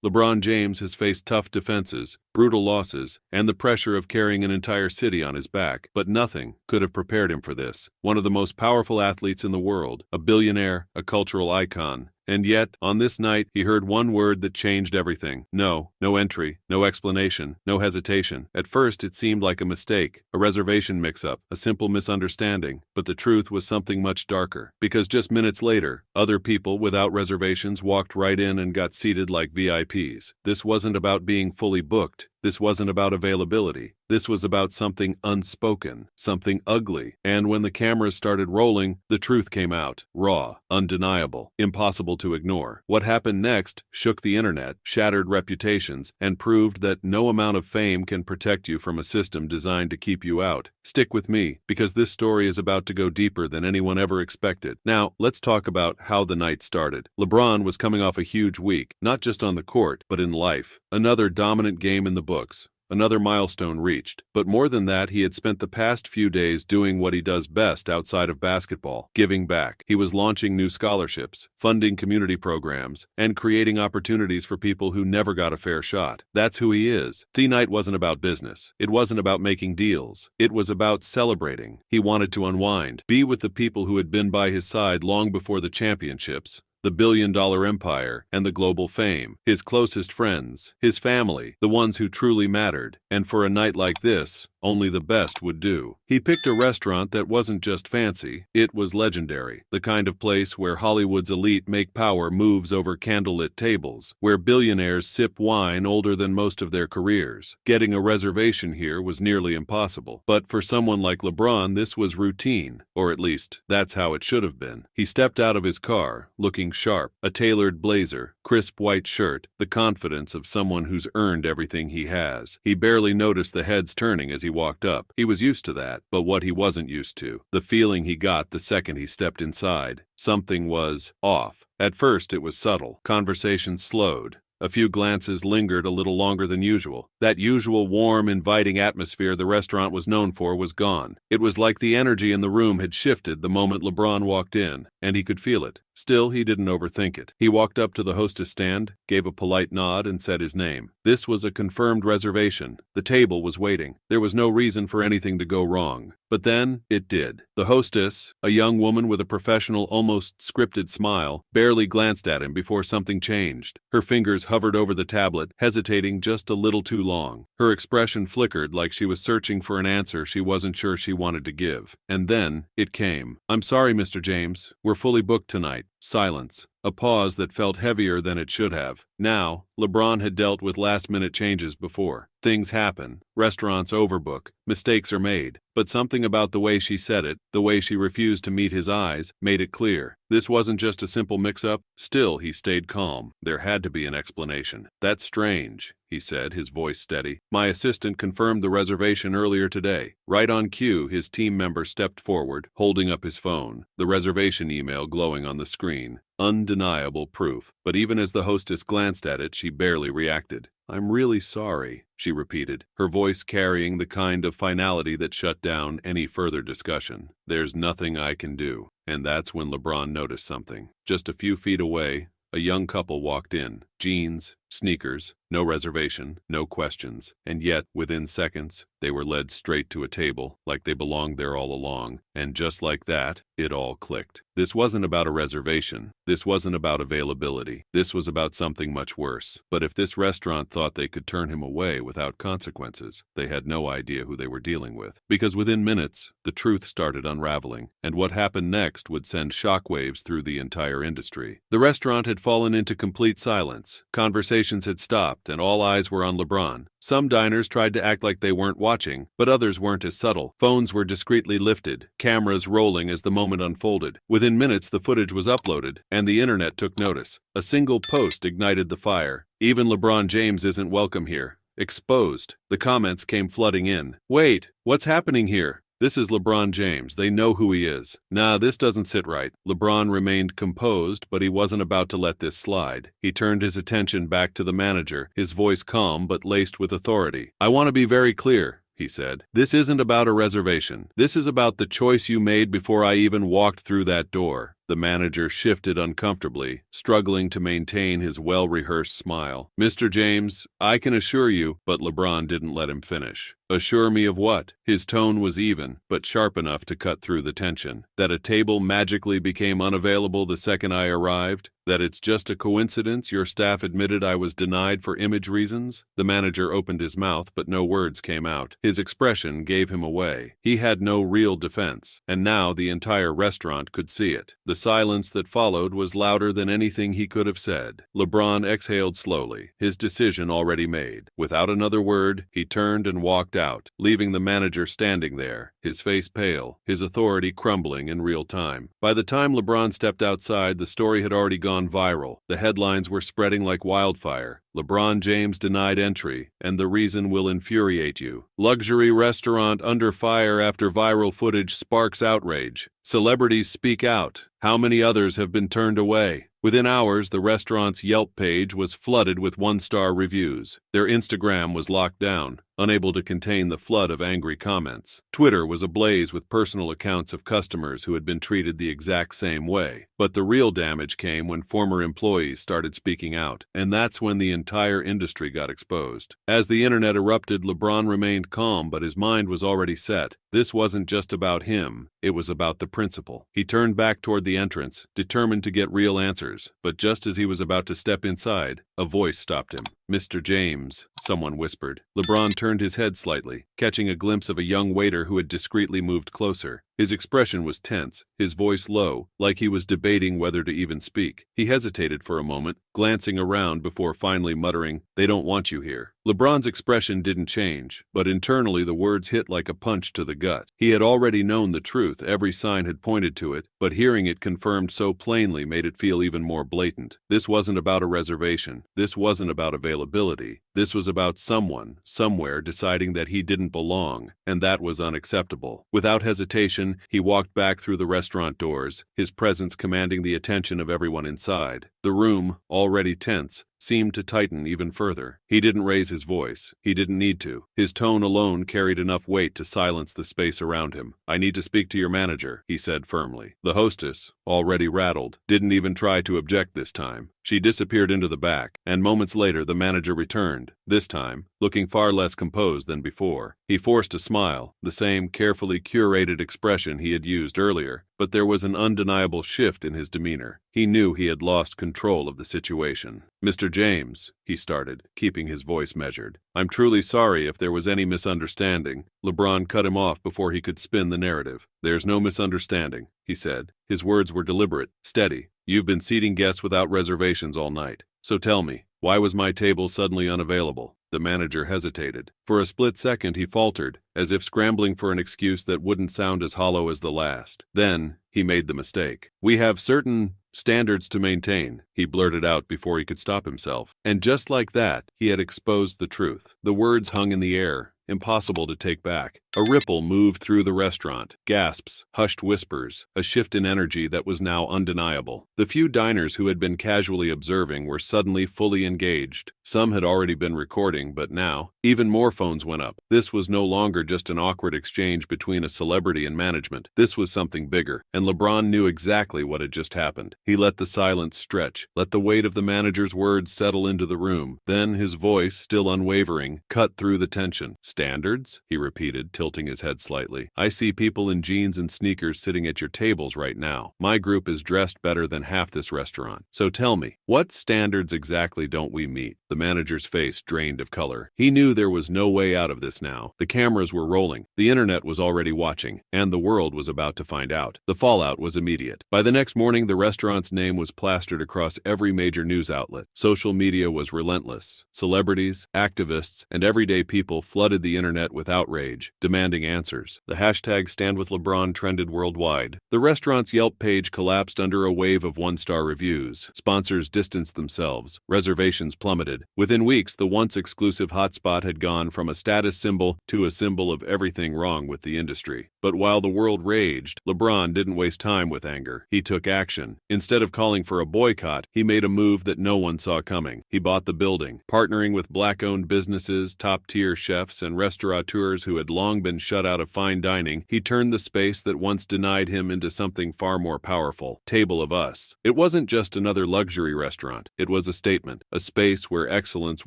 LeBron James has faced tough defenses, brutal losses, and the pressure of carrying an entire city on his back, but nothing could have prepared him for this. One of the most powerful athletes in the world, a billionaire, a cultural icon. And yet, on this night, he heard one word that changed everything. No entry, no explanation, no hesitation. At first, it seemed like a mistake, a reservation mix-up, a simple misunderstanding. But the truth was something much darker. Because just minutes later, other people without reservations walked right in and got seated like VIPs. This wasn't about being fully booked. This wasn't about availability. This was about something unspoken, something ugly. And when the cameras started rolling, the truth came out. Raw, undeniable, impossible to ignore. What happened next shook the internet, shattered reputations, and proved that no amount of fame can protect you from a system designed to keep you out. Stick with me, because this story is about to go deeper than anyone ever expected. Now, let's talk about how the night started. LeBron was coming off a huge week, not just on the court, but in life. Another dominant game in the books. Another milestone reached. But more than that, he had spent the past few days doing what he does best outside of basketball, giving back. He was launching new scholarships, funding community programs, and creating opportunities for people who never got a fair shot. That's who he is. The night wasn't about business. It wasn't about making deals. It was about celebrating. He wanted to unwind, be with the people who had been by his side long before the championships, the billion-dollar empire, and the global fame, his closest friends, his family, the ones who truly mattered. And for a night like this, only the best would do. He picked a restaurant that wasn't just fancy, it was legendary. The kind of place where Hollywood's elite make power moves over candlelit tables, where billionaires sip wine older than most of their careers. Getting a reservation here was nearly impossible. But for someone like LeBron, this was routine, or at least, that's how it should have been. He stepped out of his car, looking sharp, a tailored blazer, crisp white shirt, the confidence of someone who's earned everything he has. He barely noticed the heads turning as he walked up. He was used to that, but what he wasn't used to, the feeling he got the second he stepped inside. Something was off. At first, it was subtle. Conversation slowed. A few glances lingered a little longer than usual. That usual warm, inviting atmosphere the restaurant was known for was gone. It was like the energy in the room had shifted the moment LeBron walked in, and he could feel it. Still, he didn't overthink it. He walked up to the hostess stand, gave a polite nod, and said his name. This was a confirmed reservation. The table was waiting. There was no reason for anything to go wrong. But then, it did. The hostess, a young woman with a professional, almost scripted smile, barely glanced at him before something changed. Her fingers hovered over the tablet, hesitating just a little too long. Her expression flickered like she was searching for an answer she wasn't sure she wanted to give. And then, it came. "I'm sorry, Mr. James. We're fully booked tonight." Silence. A pause that felt heavier than it should have. Now, LeBron had dealt with last-minute changes before. Things happen. Restaurants overbook. Mistakes are made. But something about the way she said it, the way she refused to meet his eyes, made it clear. This wasn't just a simple mix-up. Still, he stayed calm. There had to be an explanation. "That's strange," he said, his voice steady. "My assistant confirmed the reservation earlier today." Right on cue, his team member stepped forward, holding up his phone, the reservation email glowing on the screen. Undeniable proof. But even as the hostess glanced at it, she barely reacted. "I'm really sorry," she repeated, her voice carrying the kind of finality that shut down any further discussion. "There's nothing I can do." And that's when LeBron noticed something. Just a few feet away, a young couple walked in. Jeans, sneakers, no reservation, no questions. And yet, within seconds, they were led straight to a table, like they belonged there all along. And just like that, it all clicked. This wasn't about a reservation. This wasn't about availability. This was about something much worse. But if this restaurant thought they could turn him away without consequences, they had no idea who they were dealing with. Because within minutes, the truth started unraveling. And what happened next would send shockwaves through the entire industry. The restaurant had fallen into complete silence. Conversations had stopped, and all eyes were on LeBron. Some diners tried to act like they weren't watching, but others weren't as subtle. Phones were discreetly lifted, cameras rolling as the moment unfolded. Within minutes, the footage was uploaded, and the internet took notice. A single post ignited the fire. "Even LeBron James isn't welcome here. Exposed." The comments came flooding in. "Wait, what's happening here? This is LeBron James. They know who he is. Nah, this doesn't sit right." LeBron remained composed, but he wasn't about to let this slide. He turned his attention back to the manager, his voice calm but laced with authority. "I want to be very clear," he said. "This isn't about a reservation. This is about the choice you made before I even walked through that door. The manager shifted uncomfortably, struggling to maintain his well-rehearsed smile. "Mr. James, I can assure you," but LeBron didn't let him finish. "Assure me of what?" His tone was even, but sharp enough to cut through the tension. "That a table magically became unavailable the second I arrived? That it's just a coincidence your staff admitted I was denied for image reasons?" The manager opened his mouth, but no words came out. His expression gave him away. He had no real defense, and now the entire restaurant could see it. The silence that followed was louder than anything he could have said. LeBron exhaled slowly, his decision already made. Without another word, he turned and walked out, leaving the manager standing there, his face pale, his authority crumbling in real time. By the time LeBron stepped outside, the story had already gone viral. The headlines were spreading like wildfire. "LeBron James denied entry, and the reason will infuriate you. Luxury restaurant under fire after viral footage sparks outrage. Celebrities speak out. How many others have been turned away?" Within hours, the restaurant's Yelp page was flooded with one-star reviews. Their Instagram was locked down, unable to contain the flood of angry comments. Twitter was ablaze with personal accounts of customers who had been treated the exact same way. But the real damage came when former employees started speaking out, and that's when the entire industry got exposed. As the internet erupted, LeBron remained calm, but his mind was already set. This wasn't just about him, it was about the principal. He turned back toward the entrance, determined to get real answers. But just as he was about to step inside, a voice stopped him. "Mr. James," someone whispered. LeBron turned his head slightly, catching a glimpse of a young waiter who had discreetly moved closer. His expression was tense, his voice low, like he was debating whether to even speak. He hesitated for a moment, glancing around before finally muttering, "They don't want you here." LeBron's expression didn't change, but internally the words hit like a punch to the gut. He had already known the truth, every sign had pointed to it, but hearing it confirmed so plainly made it feel even more blatant. This wasn't about a reservation. This wasn't about availability. This was about someone, somewhere, deciding that he didn't belong, and that was unacceptable. Without hesitation, he walked back through the restaurant doors, his presence commanding the attention of everyone inside. The room, already tense, seemed to tighten even further. He didn't raise his voice. He didn't need to. His tone alone carried enough weight to silence the space around him. "I need to speak to your manager," he said firmly. The hostess, already rattled, didn't even try to object this time. She disappeared into the back, and moments later the manager returned, this time, looking far less composed than before. He forced a smile, the same carefully curated expression he had used earlier, but there was an undeniable shift in his demeanor. He knew he had lost control of the situation. "Mr. James," he started, keeping his voice measured, "I'm truly sorry if there was any misunderstanding." LeBron cut him off before he could spin the narrative. "There's no misunderstanding," he said. His words were deliberate, steady. "You've been seating guests without reservations all night. So tell me, why was my table suddenly unavailable?" The manager hesitated. For a split second he faltered, as if scrambling for an excuse that wouldn't sound as hollow as the last. Then, he made the mistake. "We have certain standards to maintain," he blurted out before he could stop himself. And just like that, he had exposed the truth. The words hung in the air, impossible to take back. A ripple moved through the restaurant. Gasps, hushed whispers, a shift in energy that was now undeniable. The few diners who had been casually observing were suddenly fully engaged. Some had already been recording, but now, even more phones went up. This was no longer just an awkward exchange between a celebrity and management. This was something bigger, and LeBron knew exactly what had just happened. He let the silence stretch, let the weight of the manager's words settle into the room. Then his voice, still unwavering, cut through the tension. "Standards?" he repeated, tilting his head slightly. "I see people in jeans and sneakers sitting at your tables right now. My group is dressed better than half this restaurant. So tell me, what standards exactly don't we meet?" The manager's face drained of color. He knew there was no way out of this now. The cameras were rolling, the internet was already watching, and the world was about to find out. The fallout was immediate. By the next morning, the restaurant's name was plastered across every major news outlet. Social media was relentless. Celebrities, activists, and everyday people flooded the internet with outrage, demanding answers. The hashtag #StandWithLeBron trended worldwide. The restaurant's Yelp page collapsed under a wave of one-star reviews. Sponsors distanced themselves. Reservations plummeted. Within weeks, the once exclusive hotspot had gone from a status symbol to a symbol of everything wrong with the industry. But while the world raged, LeBron didn't waste time with anger. He took action. Instead of calling for a boycott, he made a move that no one saw coming. He bought the building, partnering with black-owned businesses, top-tier chefs, and restaurateurs who had long been shut out of fine dining, he turned the space that once denied him into something far more powerful: Table of Us. It wasn't just another luxury restaurant. It was a statement, a space where excellence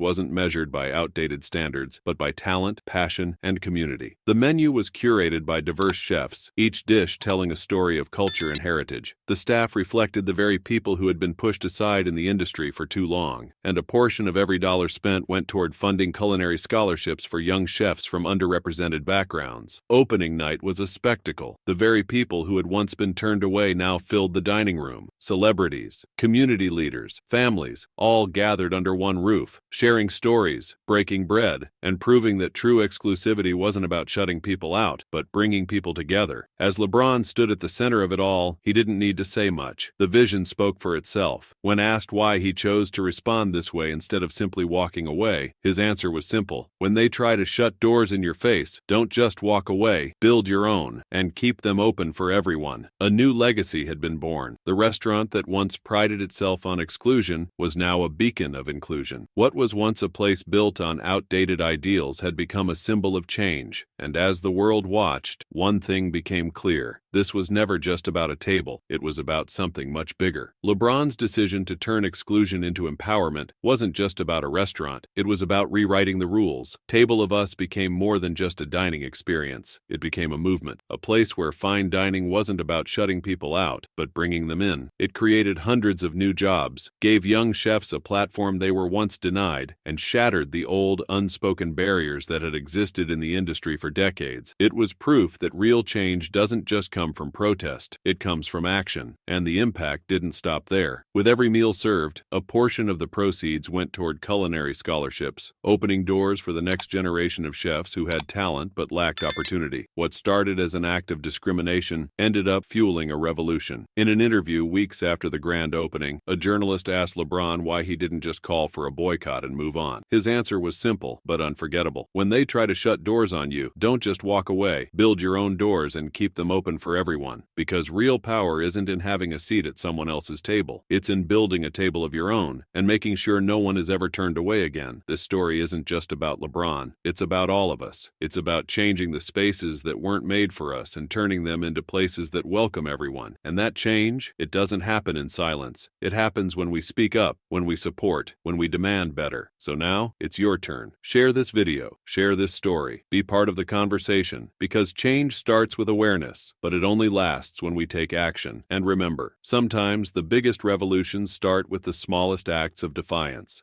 wasn't measured by outdated standards, but by talent, passion, and community. The menu was curated by diverse chefs, each dish telling a story of culture and heritage. The staff reflected the very people who had been pushed aside in the industry for too long, and a portion of every dollar spent went toward funding culinary scholarships for young chefs from underrepresented backgrounds. Opening night was a spectacle. The very people who had once been turned away now filled the dining room. Celebrities, community leaders, families, all gathered under one roof, sharing stories, breaking bread, and proving that true exclusivity wasn't about shutting people out, but bringing people together. As LeBron stood at the center of it all, he didn't need to say much. The vision spoke for itself. When asked why he chose to respond this way instead of simply walking away, his answer was simple: when they try to shut doors in your face, don't just walk away, build your own, and keep them open for everyone. A new legacy had been born. The restaurant that once prided itself on exclusion was now a beacon of inclusion. What was once a place built on outdated ideals had become a symbol of change, and as the world watched, one thing became clear: this was never just about a table, it was about something much bigger. LeBron's decision to turn exclusion into empowerment wasn't just about a restaurant, it was about rewriting the rules. Table of Us became more than just a dining experience. It became a movement, a place where fine dining wasn't about shutting people out, but bringing them in. It created hundreds of new jobs, gave young chefs a platform they were once denied, and shattered the old, unspoken barriers that had existed in the industry for decades. It was proof that real change doesn't just come from protest, it comes from action, and the impact didn't stop there. With every meal served, a portion of the proceeds went toward culinary scholarships, opening doors for the next generation of chefs who had talent but lacked opportunity. What started as an act of discrimination ended up fueling a revolution. In an interview weeks after the grand opening, a journalist asked LeBron why he didn't just call for a boycott and move on. His answer was simple but unforgettable: when they try to shut doors on you, don't just walk away, build your own doors and keep them open for everyone. Because real power isn't in having a seat at someone else's table. It's in building a table of your own and making sure no one is ever turned away again. This story isn't just about LeBron. It's about all of us. It's about changing the spaces that weren't made for us and turning them into places that welcome everyone. And that change, it doesn't happen in silence. It happens when we speak up, when we support, when we demand better. So now, it's your turn. Share this video. Share this story. Be part of the conversation. Because change starts with awareness, but it only lasts when we take action. And remember, sometimes the biggest revolutions start with the smallest acts of defiance.